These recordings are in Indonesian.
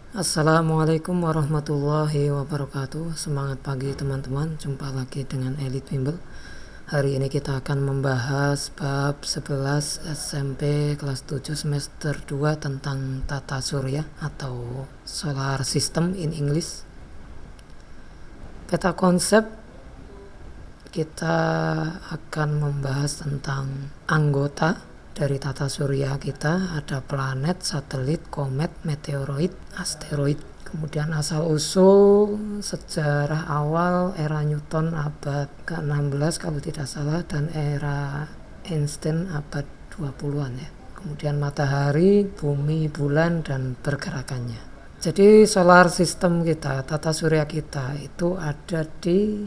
Assalamualaikum warahmatullahi wabarakatuh. Semangat pagi teman-teman, jumpa lagi dengan Elite Bimbel. Hari ini kita akan membahas bab 11 SMP kelas 7 semester 2 tentang tata surya atau solar system in English. Peta konsep kita akan membahas tentang anggota dari tata surya kita. Ada planet, satelit, komet, meteoroid, asteroid. Kemudian asal usul sejarah awal era Newton abad ke-16 kalau tidak salah, dan era Einstein abad 20-an ya. Kemudian matahari, bumi, bulan, dan pergerakannya. Jadi solar system kita, tata surya kita itu ada di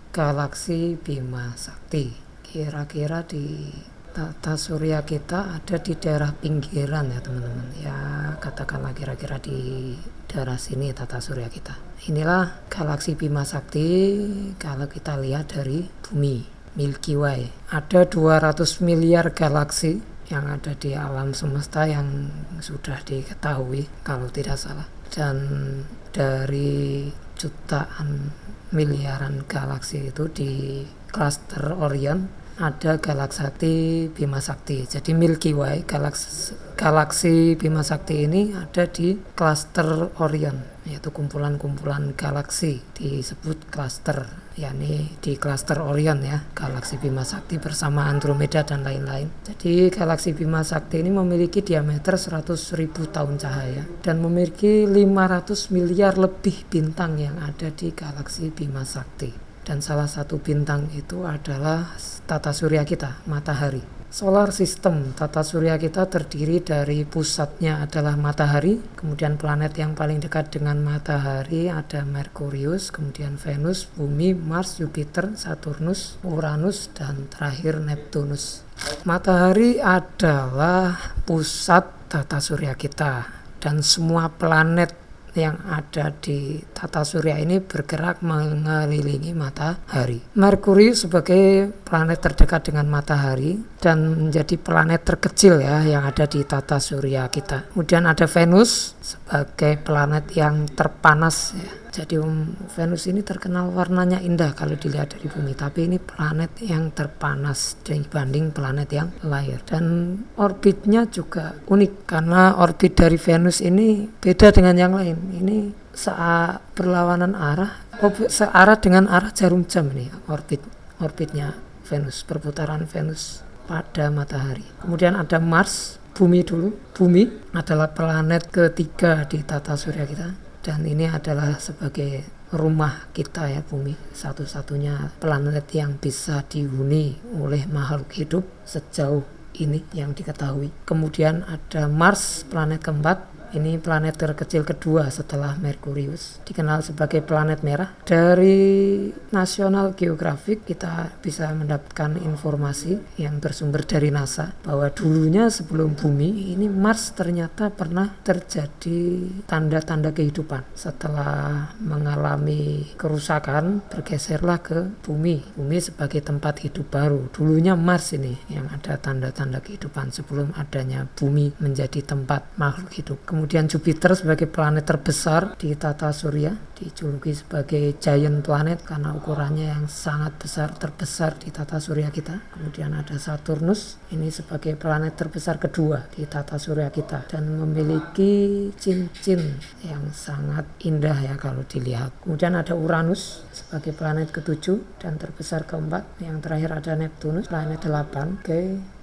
galaksi Bima Sakti. Kira-kira di tata surya kita ada di daerah pinggiran ya teman-teman, ya katakanlah kira-kira di daerah sini tata surya kita. Inilah galaksi Bima Sakti kalau kita lihat dari bumi, Milky Way. Ada 200 miliar galaksi yang ada di alam semesta yang sudah diketahui kalau tidak salah, dan dari jutaan miliaran galaksi itu di klaster Orion ada galaksi Bima Sakti. Jadi Milky Way, galaksi Bima Sakti ini ada di klaster Orion, yaitu kumpulan-kumpulan galaksi disebut klaster, yakni di klaster Orion ya, galaksi Bima Sakti bersama Andromeda dan lain-lain. Jadi galaksi Bima Sakti ini memiliki diameter 100.000 tahun cahaya dan memiliki 500 miliar lebih bintang yang ada di galaksi Bima Sakti. Dan salah satu bintang itu adalah tata surya kita, matahari. Solar system tata surya kita terdiri dari pusatnya adalah matahari, kemudian planet yang paling dekat dengan matahari ada Merkurius, kemudian Venus, Bumi, Mars, Jupiter, Saturnus, Uranus, dan terakhir Neptunus. Matahari adalah pusat tata surya kita, dan semua planet yang ada di tata surya ini bergerak mengelilingi matahari. Merkurius sebagai planet terdekat dengan matahari dan menjadi planet terkecil ya yang ada di tata surya kita. Kemudian ada Venus sebagai planet yang terpanas ya. Jadi Venus ini terkenal warnanya indah kalau dilihat dari bumi, tapi ini planet yang terpanas dibanding planet yang lain. Dan orbitnya juga unik karena orbit dari Venus ini beda dengan yang lain. Ini berlawanan arah, searah dengan arah jarum jam ini orbitnya Venus, perputaran Venus pada matahari. Kemudian ada Mars, bumi dulu. Bumi adalah planet ketiga di tata surya kita. Dan ini adalah sebagai rumah kita ya, bumi satu-satunya planet yang bisa dihuni oleh makhluk hidup sejauh ini yang diketahui. Kemudian ada Mars, planet keempat. Ini planet terkecil kedua setelah Merkurius, dikenal sebagai planet merah. Dari National Geographic kita bisa mendapatkan informasi yang bersumber dari NASA bahwa dulunya sebelum bumi ini Mars ternyata pernah terjadi tanda-tanda kehidupan. Setelah mengalami kerusakan bergeserlah ke bumi sebagai tempat hidup baru. Dulunya Mars ini yang ada tanda-tanda kehidupan sebelum adanya bumi menjadi tempat makhluk hidup. Kemudian Jupiter sebagai planet terbesar di tata surya, dijuluki sebagai giant planet karena ukurannya yang sangat besar, terbesar di tata surya kita. Kemudian ada Saturnus, ini sebagai planet terbesar kedua di tata surya kita dan memiliki cincin yang sangat indah ya kalau dilihat. Kemudian ada Uranus sebagai planet ketujuh dan terbesar keempat. Yang terakhir ada Neptunus, planet 8,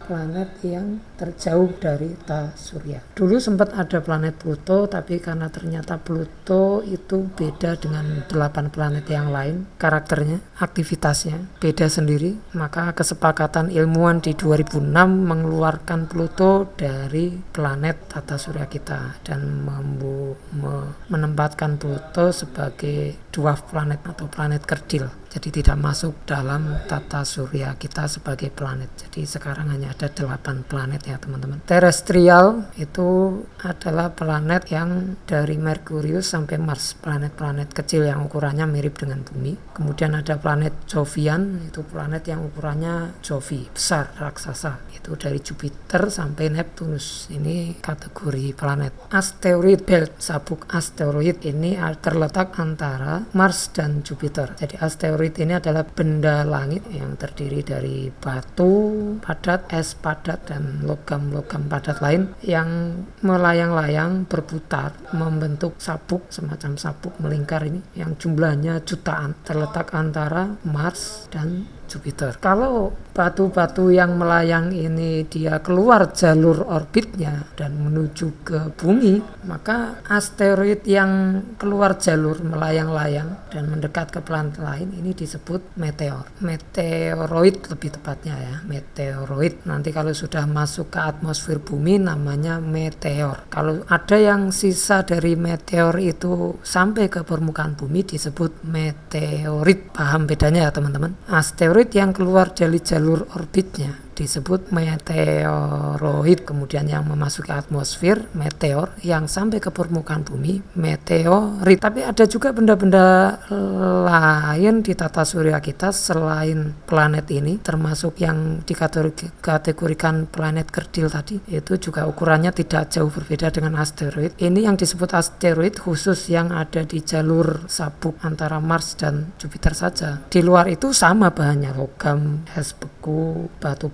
planet yang terjauh dari tata surya. Dulu sempat ada planet Pluto, tapi karena ternyata Pluto itu beda dengan 8 planet yang lain, karakternya, aktivitasnya beda sendiri, maka kesepakatan ilmuwan di 2006 mengeluarkan Pluto dari planet tata surya kita dan menempatkan Pluto sebagai dwarf planet atau planet kerdil. jadi tidak masuk dalam tata surya kita sebagai planet. Jadi sekarang hanya ada 8 planet ya teman-teman. Terestrial itu adalah planet yang dari Merkurius sampai Mars, planet-planet kecil yang ukurannya mirip dengan bumi. Kemudian ada planet Jovian, itu planet yang ukurannya Jovi, besar, raksasa. Itu dari Jupiter sampai Neptunus. Ini kategori planet. Asteroid belt, sabuk asteroid ini terletak antara Mars dan Jupiter. Jadi asteroid ini adalah benda langit yang terdiri dari batu padat, es padat, dan logam-logam padat lain yang melayang-layang berputar membentuk sabuk, semacam sabuk melingkar ini yang jumlahnya jutaan, terletak antara Mars dan Jupiter. Kalau batu-batu yang melayang ini dia keluar jalur orbitnya dan menuju ke bumi, maka asteroid yang keluar jalur melayang-layang dan mendekat ke planet lain ini disebut meteor. Meteoroid lebih tepatnya ya, meteoroid. Nanti kalau sudah masuk ke atmosfer bumi namanya meteor. Kalau ada yang sisa dari meteor itu sampai ke permukaan bumi disebut meteorit. Paham bedanya ya teman-teman? Asteroid yang keluar dari jalur orbitnya disebut meteoroid. Kemudian yang memasuki atmosfer meteor, yang sampai ke permukaan bumi meteorit. Tapi ada juga benda-benda lain di tata surya kita selain planet ini, termasuk yang dikategorikan planet kerdil tadi, itu juga ukurannya tidak jauh berbeda dengan asteroid. Ini yang disebut asteroid khusus yang ada di jalur sabuk antara Mars dan Jupiter saja. Di luar itu sama bahannya, logam, es beku, batu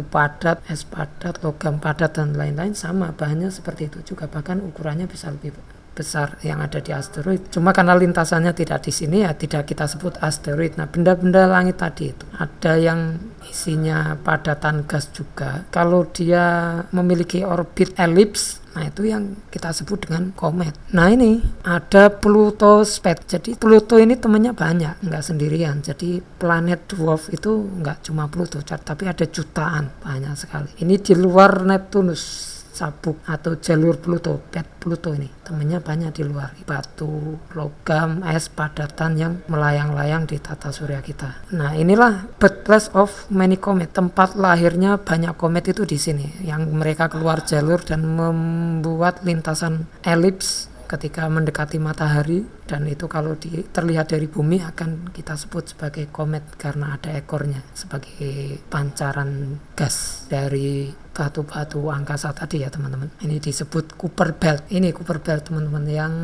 padat, es padat, logam padat, dan lain-lain sama bahannya seperti itu juga, bahkan ukurannya bisa lebih besar yang ada di asteroid. Cuma karena lintasannya tidak di sini ya tidak kita sebut asteroid. Nah, benda-benda langit tadi itu ada yang isinya padatan gas juga. Kalau dia memiliki orbit elips, nah itu yang kita sebut dengan komet. Nah ini ada Pluto Spet. Jadi Pluto ini temannya banyak, nggak sendirian. Jadi planet dwarf itu nggak cuma Pluto, tapi ada jutaan, banyak sekali. Ini di luar Neptunus, sabuk atau jalur Pluto, pet Pluto ini temannya banyak di luar, batu, logam, es padatan yang melayang-layang di tata surya kita. Nah inilah birthplace of many comet, tempat lahirnya banyak komet itu di sini, yang mereka keluar jalur dan membuat lintasan elips ketika mendekati matahari, dan itu kalau terlihat dari bumi akan kita sebut sebagai komet karena ada ekornya sebagai pancaran gas dari batu-batu angkasa tadi ya teman-teman. Ini disebut Kuiper Belt. Ini Kuiper Belt teman-teman, yang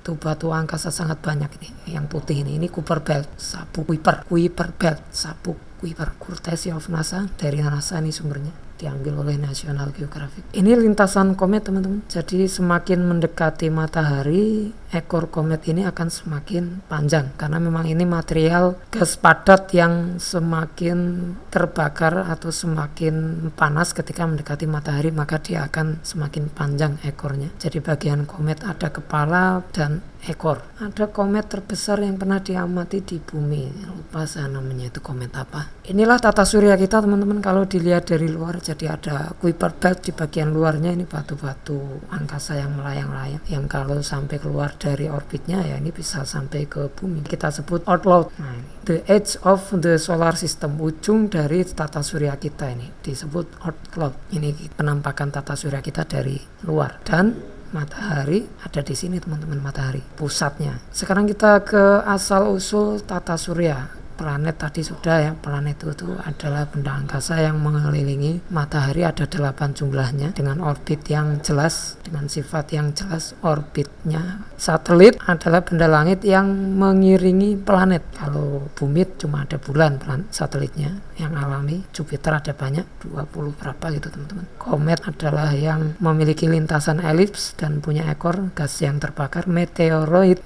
tuh batu angkasa sangat banyak ini, yang putih ini Kuiper Belt, sabuk Kuiper Belt, sabuk Kuiper, courtesy of NASA, dari NASA ini sumbernya, diambil oleh National Geographic. Ini lintasan komet teman-teman. Jadi semakin mendekati matahari, ekor komet ini akan semakin panjang karena memang ini material gas padat yang semakin terbakar atau semakin panas ketika mendekati matahari, maka dia akan semakin panjang ekornya. Jadi bagian komet ada kepala dan ekor. Ada komet terbesar yang pernah diamati di bumi, lupa saya namanya itu komet apa. Inilah tata surya kita teman-teman kalau dilihat dari luar. Jadi ada Kuiper Belt, di bagian luarnya ini batu-batu angkasa yang melayang-layang, yang kalau sampai keluar dari orbitnya ya ini bisa sampai ke bumi, kita sebut outload. Nah, the edge of the solar system, ujung dari tata surya kita ini disebut outload. Ini penampakan tata surya kita dari luar, dan matahari ada di sini teman-teman, matahari pusatnya. Sekarang kita ke asal usul tata surya. Planet tadi sudah ya, planet itu adalah benda angkasa yang mengelilingi matahari, ada 8 jumlahnya dengan orbit yang jelas, dengan sifat yang jelas orbitnya. Satelit adalah benda langit yang mengiringi planet. Kalau bumi cuma ada bulan satelitnya yang alami, Jupiter ada banyak, 20 berapa gitu teman-teman. Komet adalah yang memiliki lintasan elips dan punya ekor gas yang terbakar. Meteorit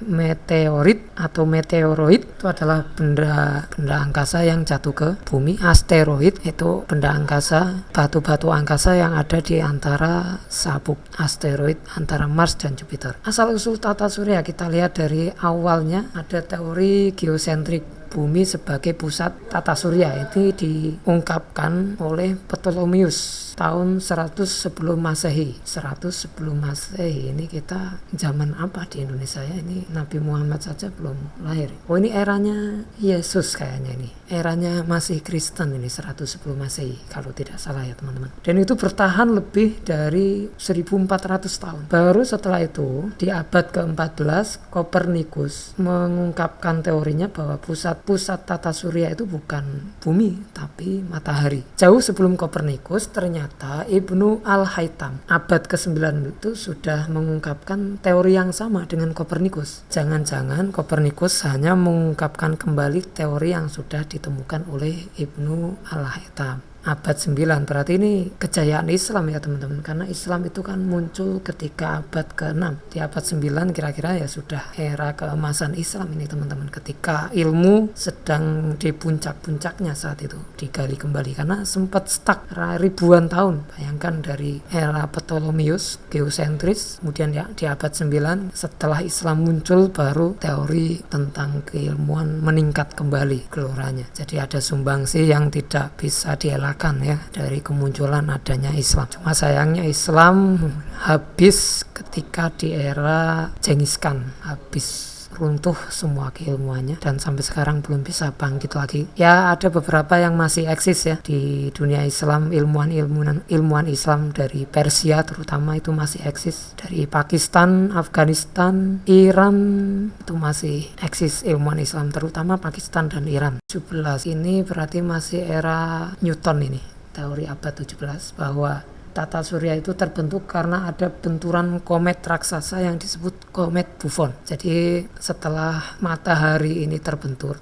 atau meteoroid itu adalah benda angkasa yang jatuh ke bumi. Asteroid itu benda angkasa, batu-batu angkasa yang ada di antara sabuk asteroid antara Mars dan Jupiter. Asal usul tata surya kita lihat dari awalnya ada teori geosentrik. bumi sebagai pusat tata surya. Ini diungkapkan oleh Ptolemeus tahun 100 sebelum Masehi. 100 sebelum Masehi ini kita zaman apa di Indonesia ya? Ini Nabi Muhammad saja belum lahir. Oh, ini eranya Yesus kayaknya ini. Eranya masih Kristen ini 100 sebelum Masehi kalau tidak salah ya teman-teman. Dan itu bertahan lebih dari 1400 tahun. Baru setelah itu di abad ke-14 Kopernikus mengungkapkan teorinya bahwa pusat tata surya itu bukan bumi tapi matahari. Jauh sebelum Kopernikus ternyata Ibnu Al-Haytham abad ke-9 itu sudah mengungkapkan teori yang sama dengan Kopernikus. Jangan-jangan Kopernikus hanya mengungkapkan kembali teori yang sudah ditemukan oleh Ibnu Al-Haytham. Abad 9 berarti ini kejayaan Islam ya teman-teman, karena Islam itu kan muncul ketika abad ke-6. Di abad 9 kira-kira ya sudah era keemasan Islam ini teman-teman, ketika ilmu sedang di puncak-puncaknya saat itu digali kembali, karena sempat stuck ribuan tahun. Bayangkan dari era Ptolemeus geosentris, kemudian ya di abad 9 setelah Islam muncul baru teori tentang keilmuan meningkat kembali geloranya. Jadi ada sumbangsi yang tidak bisa dielakkan ya dari kemunculan adanya Islam. Cuma sayangnya Islam habis ketika di era Genghis Khan, habis runtuh semua keilmuannya dan sampai sekarang belum bisa bangkit lagi. Ya ada beberapa yang masih eksis ya di dunia Islam, ilmuwan Islam dari Persia terutama itu masih eksis. Dari Pakistan, Afghanistan, Iran itu masih eksis ilmuwan Islam, terutama Pakistan dan Iran. 17 ini berarti masih era Newton ini, teori abad 17 bahwa tata surya itu terbentuk karena ada benturan komet raksasa yang disebut komet Buffon. Jadi setelah matahari ini terbentur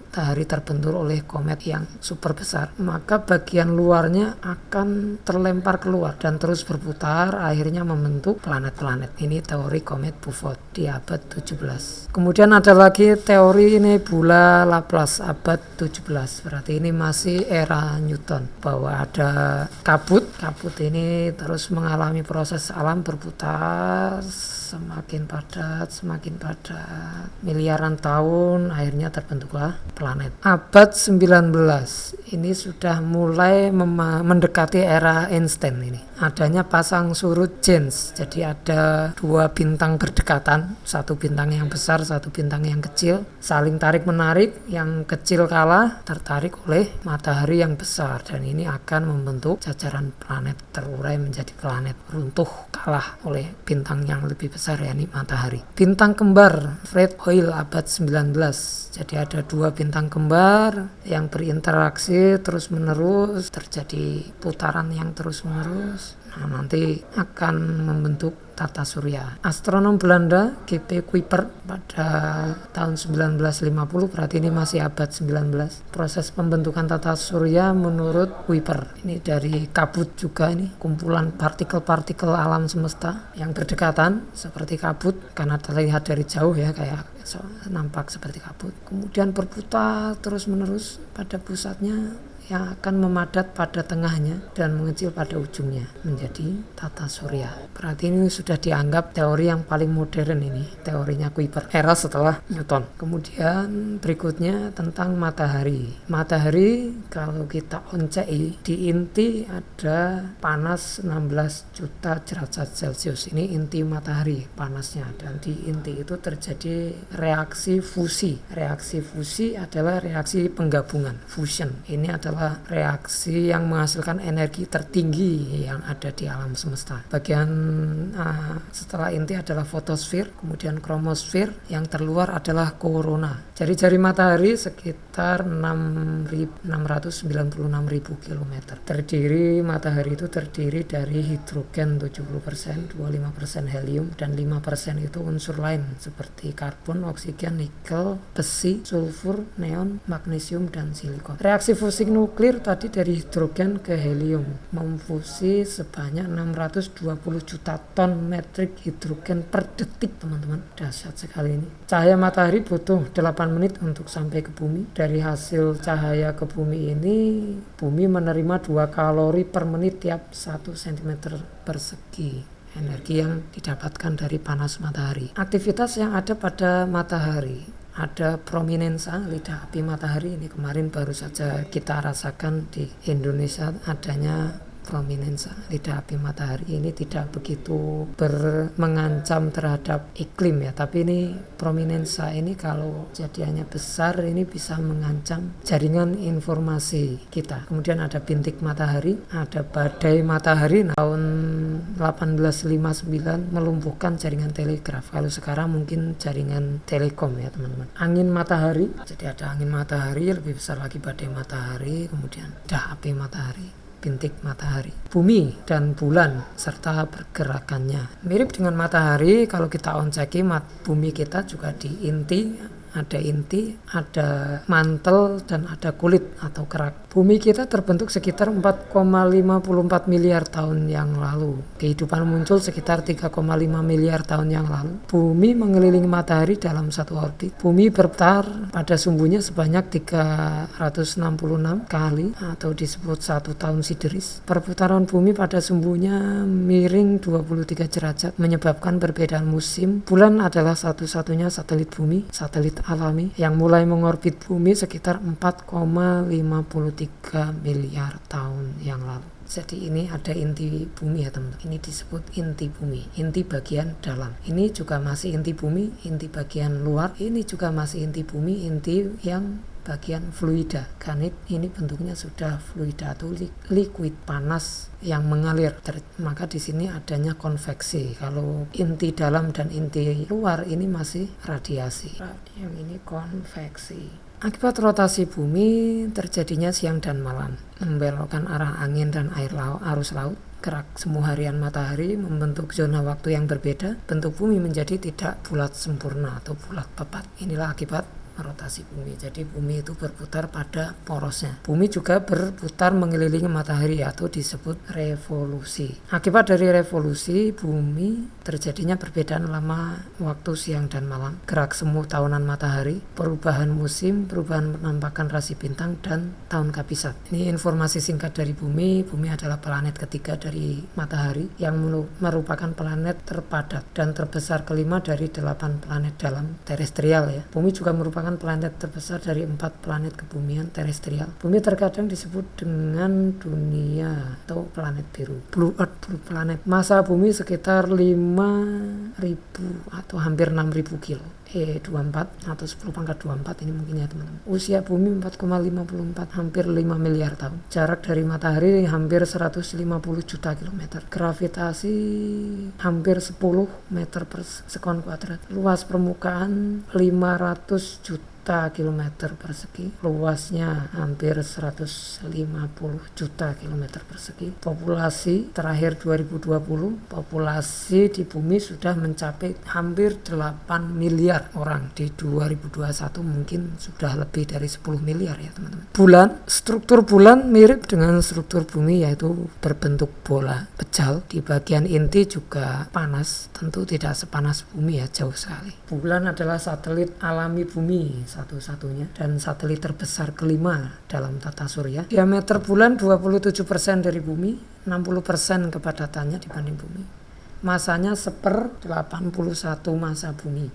oleh komet yang super besar, maka bagian luarnya akan terlempar keluar dan terus berputar, akhirnya membentuk planet-planet. Ini teori komet Buffon di abad 17. Kemudian ada lagi teori nebula Laplace abad 17. Berarti ini masih era Newton, bahwa ada kabut ini terus mengalami proses alam berputar semakin padat miliaran tahun, akhirnya terbentuklah planet. Abad 19 ini sudah mulai mendekati era Einstein ini. Adanya pasang surut Jans. Jadi ada dua bintang berdekatan, satu bintang yang besar, satu bintang yang kecil, saling tarik menarik, yang kecil kalah tertarik oleh matahari yang besar dan ini akan membentuk jajaran planet terurai menjadi planet runtuh kalah oleh bintang yang lebih besar yakni matahari. Bintang kembar Fred Hoyle abad 19. Jadi ada dua bintang kembar yang berinteraksi terus menerus, terjadi putaran yang terus menerus. Nah, nanti akan membentuk tata surya. Astronom Belanda G.P. Kuiper pada tahun 1950, berarti ini masih abad 19. Proses pembentukan tata surya menurut Kuiper. Ini dari kabut juga, ini kumpulan partikel-partikel alam semesta yang berdekatan seperti kabut karena terlihat dari jauh ya, kayak nampak seperti kabut. Kemudian berputar terus menerus pada pusatnya yang akan memadat pada tengahnya dan mengecil pada ujungnya menjadi tata surya. Berarti ini sudah dianggap teori yang paling modern ini, teorinya Kuiper, era setelah Newton. Kemudian berikutnya tentang matahari. Matahari kalau kita oncei di inti ada panas 16 juta derajat Celcius. Ini inti matahari panasnya, dan di inti itu terjadi reaksi fusi. Reaksi fusi adalah reaksi penggabungan, fusion. Ini adalah reaksi yang menghasilkan energi tertinggi yang ada di alam semesta. Bagian setelah inti adalah fotosfer, kemudian kromosfer, yang terluar adalah korona. Jari-jari matahari sekitar 696.000 km. Matahari itu terdiri dari hidrogen 70%, 25% helium, dan 5% itu unsur lain seperti karbon, oksigen, nikel, besi, sulfur, neon, magnesium, dan silikon. Reaksi fusi nuklir tadi dari hidrogen ke helium memfusi sebanyak 620 juta ton metrik hidrogen per detik, teman-teman. Dahsyat sekali ini. Cahaya matahari butuh 8 menit untuk sampai ke bumi. Dari hasil cahaya ke bumi ini, bumi menerima 2 kalori per menit tiap 1 cm persegi energi yang didapatkan dari panas matahari. Aktivitas yang ada pada matahari ada prominensa, lidah api matahari. Ini kemarin baru saja kita rasakan di Indonesia adanya prominensa, lidah api matahari. Ini tidak begitu mengancam terhadap iklim ya, tapi ini prominensa ini kalau jadiannya besar ini bisa mengancam jaringan informasi kita. Kemudian ada bintik matahari, ada badai matahari. Tahun 1859 melumpuhkan jaringan telegraf. Kalau sekarang mungkin jaringan telekom ya teman-teman. Angin matahari, jadi ada angin matahari, lebih besar lagi badai matahari, kemudian lidah api matahari, bintik matahari, bumi dan bulan serta pergerakannya. Mirip dengan matahari, kalau kita onceki bumi kita juga di inti, ada mantel dan ada kulit atau kerak. Bumi kita terbentuk sekitar 4,54 miliar tahun yang lalu. Kehidupan muncul sekitar 3,5 miliar tahun yang lalu. Bumi mengelilingi matahari dalam satu orbit. Bumi berputar pada sumbunya sebanyak 366 kali atau disebut 1 tahun sideris. Perputaran bumi pada sumbunya miring 23 derajat menyebabkan perbedaan musim. Bulan adalah satu-satunya satelit bumi, satelit alami yang mulai mengorbit bumi sekitar 4,53 miliar tahun yang lalu. Jadi ini ada inti bumi ya teman-teman. Ini disebut inti bumi, inti bagian dalam. Ini juga masih inti bumi, inti bagian luar. Ini juga masih inti bumi, inti yang bagian fluida. Karena ini bentuknya sudah fluida atau liquid, panas yang mengalir. Maka di sini adanya konveksi. Kalau inti dalam dan inti luar ini masih radiasi. Yang ini konveksi. Akibat rotasi bumi terjadinya siang dan malam, membelokkan arah angin dan arus laut. Gerak semu harian matahari membentuk zona waktu yang berbeda. Bentuk bumi menjadi tidak bulat sempurna atau bulat pepat. Inilah akibat rotasi bumi. Jadi bumi itu berputar pada porosnya. Bumi juga berputar mengelilingi matahari atau disebut revolusi. Akibat dari revolusi bumi terjadinya perbedaan lama waktu siang dan malam, gerak semu tahunan matahari, perubahan musim, perubahan penampakan rasi bintang, dan tahun kabisat. Ini informasi singkat dari bumi. Bumi adalah planet ketiga dari matahari yang merupakan planet terpadat dan terbesar kelima dari 8 planet dalam terestrial ya. Bumi juga merupakan planet terbesar dari 4 planet kebumian terestrial. Bumi terkadang disebut dengan dunia atau planet biru, blue earth, blue planet. Massa bumi sekitar 5.000 atau hampir 6.000 kilo. 24 atau 10 pangkat 24 ini mungkin ya teman-teman. Usia bumi 4,54 hampir 5 miliar tahun. Jarak dari matahari hampir 150 juta kilometer. Gravitasi hampir 10 meter per sekon kuadrat. Luas permukaan 500 juta kilometer persegi, luasnya hampir 150 juta kilometer persegi. Populasi terakhir 2020, populasi di bumi sudah mencapai hampir 8 miliar orang. Di 2021 mungkin sudah lebih dari 10 miliar ya teman-teman. Bulan, struktur bulan mirip dengan struktur bumi, yaitu berbentuk bola pejal. Di bagian inti juga panas, tentu tidak sepanas bumi ya, jauh sekali. Bulan adalah satelit alami bumi satu-satunya dan satelit terbesar kelima dalam tata surya. Diameter bulan 27% dari bumi, 60% kepadatannya dibanding bumi. Masanya 1/81 massa bumi.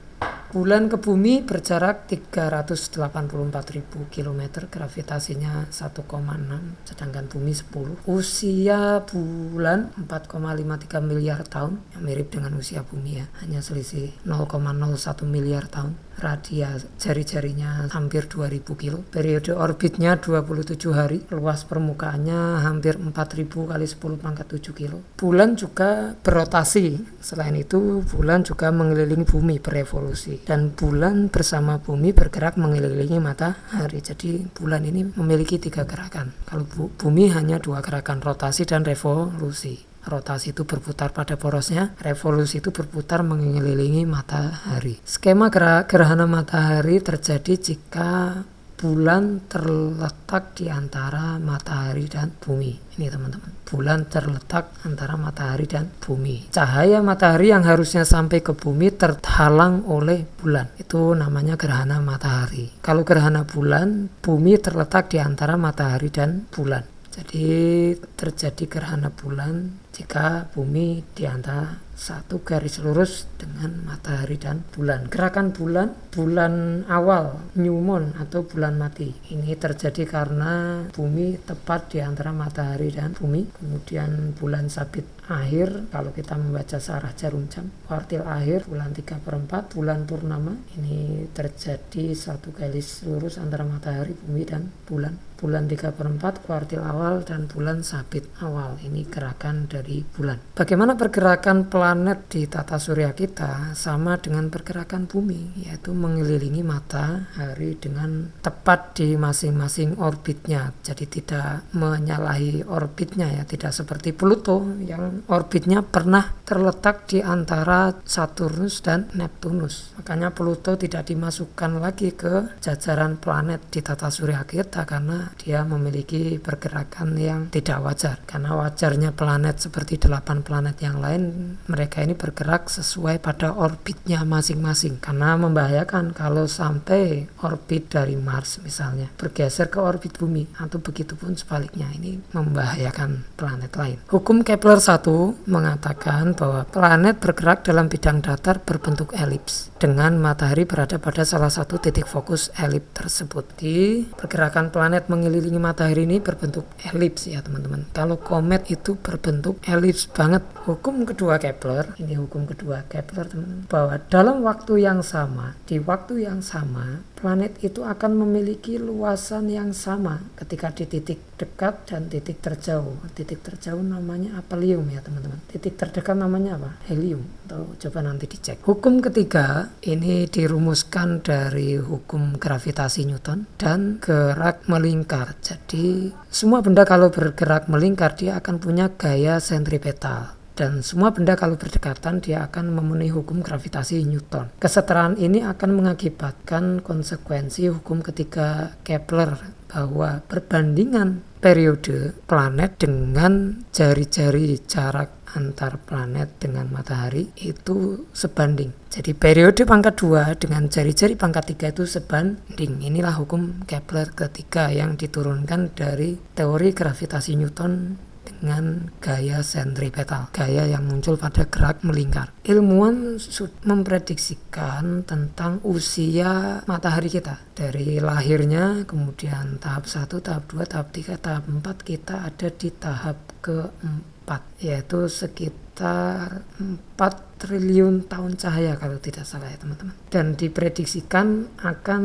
Bulan ke bumi berjarak 384.000 km, gravitasinya 1,6, sedangkan bumi 10. Usia bulan 4,53 miliar tahun, yang mirip dengan usia bumi ya, hanya selisih 0,01 miliar tahun. Radius jari-jarinya hampir 2000 kilo. Periode orbitnya 27 hari. Luas permukaannya hampir 4000 kali 10 pangkat 7 kilo. Bulan juga berotasi. Selain itu, bulan juga mengelilingi bumi berevolusi. Dan bulan bersama bumi bergerak mengelilingi matahari. Jadi bulan ini memiliki 3 gerakan. Kalau bumi hanya 2 gerakan, rotasi dan revolusi. Rotasi itu berputar pada porosnya, revolusi itu berputar mengelilingi matahari. Skema gerhana matahari terjadi jika bulan terletak di antara matahari dan bumi. Ini teman-teman, bulan terletak antara matahari dan bumi. Cahaya matahari yang harusnya sampai ke bumi terhalang oleh bulan. Itu namanya gerhana matahari. Kalau gerhana bulan, bumi terletak di antara matahari dan bulan. Jadi terjadi gerhana bulan jika bumi di antara satu garis lurus dengan matahari dan bulan. Gerakan bulan awal new moon atau bulan mati ini terjadi karena bumi tepat di antara matahari dan bumi. Kemudian bulan sabit akhir, kalau kita membaca searah jarum jam, kuartil akhir bulan 3/4, bulan purnama ini terjadi satu garis lurus antara matahari, bumi dan bulan. Bulan 3/4, kuartil awal, dan bulan sabit awal. Ini gerakan dari bulan. Bagaimana pergerakan planet di tata surya kita? Sama dengan pergerakan bumi, yaitu mengelilingi matahari dengan tepat di masing-masing orbitnya. Jadi tidak menyalahi orbitnya ya, tidak seperti Pluto yang orbitnya pernah terletak di antara Saturnus dan Neptunus. Makanya Pluto tidak dimasukkan lagi ke jajaran planet di tata surya kita karena dia memiliki pergerakan yang tidak wajar. Karena wajarnya planet seperti 8 planet yang lain, mereka ini bergerak sesuai pada orbitnya masing-masing. Karena membahayakan kalau sampai orbit dari Mars misalnya bergeser ke orbit bumi, atau begitu pun sebaliknya, ini membahayakan planet lain. Hukum Kepler 1 mengatakan bahwa planet bergerak dalam bidang datar berbentuk elips dengan matahari berada pada salah satu titik fokus elips tersebut. Di pergerakan planet mengelilingi matahari ini berbentuk elips ya teman-teman. Kalau komet itu berbentuk elips banget. Hukum kedua Kepler, ini hukum kedua Kepler teman-teman, bahwa dalam waktu yang sama, di waktu yang sama, planet itu akan memiliki luasan yang sama ketika di titik dekat dan titik terjauh. Titik terjauh namanya apelium ya teman-teman. Titik terdekat namanya apa? Helium. Atau coba nanti dicek. Hukum ketiga ini dirumuskan dari hukum gravitasi Newton dan gerak melingkar. Jadi semua benda kalau bergerak melingkar dia akan punya gaya sentripetal. Dan semua benda kalau berdekatan dia akan memenuhi hukum gravitasi Newton. Kesetaraan ini akan mengakibatkan konsekuensi hukum ketiga Kepler bahwa perbandingan periode planet dengan jari-jari jarak antar planet dengan matahari itu sebanding. Jadi periode pangkat 2 dengan jari-jari pangkat 3 itu sebanding. Inilah hukum Kepler ketiga yang diturunkan dari teori gravitasi Newton dengan gaya sentripetal, gaya yang muncul pada gerak melingkar. Ilmuwan memprediksikan tentang usia matahari kita dari lahirnya, kemudian tahap 1, tahap 2, tahap 3, tahap 4, kita ada di tahap keempat, yaitu sekitar 4 triliun tahun cahaya kalau tidak salah ya teman-teman. Dan diprediksikan akan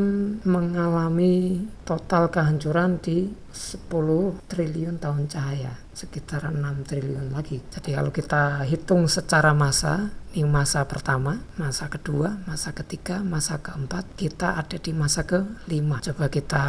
mengalami total kehancuran di 10 triliun tahun cahaya, sekitar 6 triliun lagi. Jadi kalau kita hitung secara massa, ini masa pertama, masa kedua, masa ketiga, masa keempat, kita ada di masa kelima. Coba kita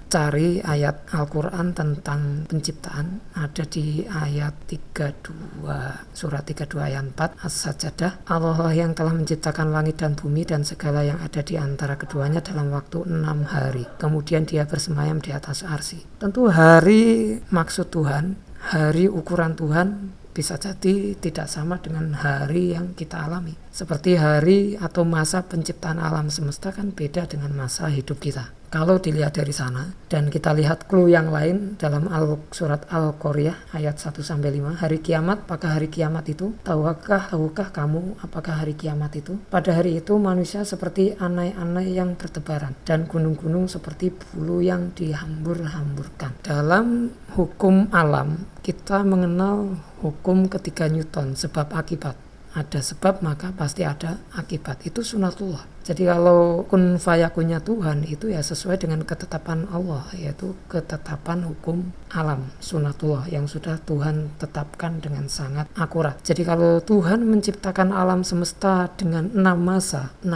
cari ayat Al-Quran tentang penciptaan, ada di ayat 32, surat 32 ayat 4, As-Sajdah. Allah yang telah menciptakan langit dan bumi dan segala yang ada di antara keduanya dalam waktu 6 hari. Kemudian dia bersemayam di atas arsy. Tentu hari maksud Tuhan, hari ukuran Tuhan bisa jadi tidak sama dengan hari yang kita alami. Seperti hari atau masa penciptaan alam semesta kan beda dengan masa hidup kita. Kalau dilihat dari sana dan kita lihat clue yang lain dalam surat Al-Qaryah ayat 1-5, hari kiamat, apakah hari kiamat itu? Tahukah kamu apakah hari kiamat itu? Pada hari itu manusia seperti anai-anai yang bertebaran dan gunung-gunung seperti bulu yang dihambur-hamburkan. Dalam hukum alam kita mengenal hukum ketiga Newton, sebab akibat. Ada sebab maka pasti ada akibat. Itu sunatullah. Jadi kalau kun fayakunnya Tuhan itu ya sesuai dengan ketetapan Allah, yaitu ketetapan hukum alam sunatullah yang sudah Tuhan tetapkan dengan sangat akurat. Jadi kalau Tuhan menciptakan alam semesta dengan 6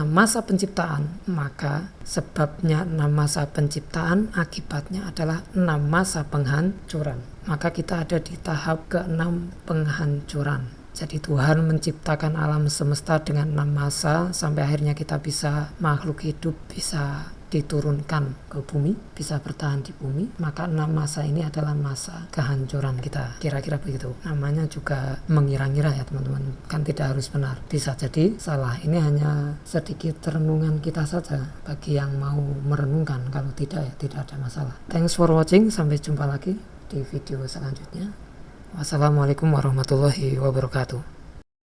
masa penciptaan, maka sebabnya 6 masa penciptaan, akibatnya adalah 6 masa penghancuran. Maka kita ada di tahap ke-6 penghancuran. Jadi Tuhan menciptakan alam semesta dengan 6 masa sampai akhirnya kita bisa makhluk hidup bisa diturunkan ke bumi, bisa bertahan di bumi. Maka 6 masa ini adalah masa kehancuran kita. Kira-kira begitu. Namanya juga mengira-ngira ya teman-teman. Kan tidak harus benar. Bisa jadi salah. Ini hanya sedikit renungan kita saja bagi yang mau merenungkan. Kalau tidak ya tidak ada masalah. Thanks for watching. Sampai jumpa lagi di video selanjutnya. Wassalamualaikum warahmatullahi wabarakatuh.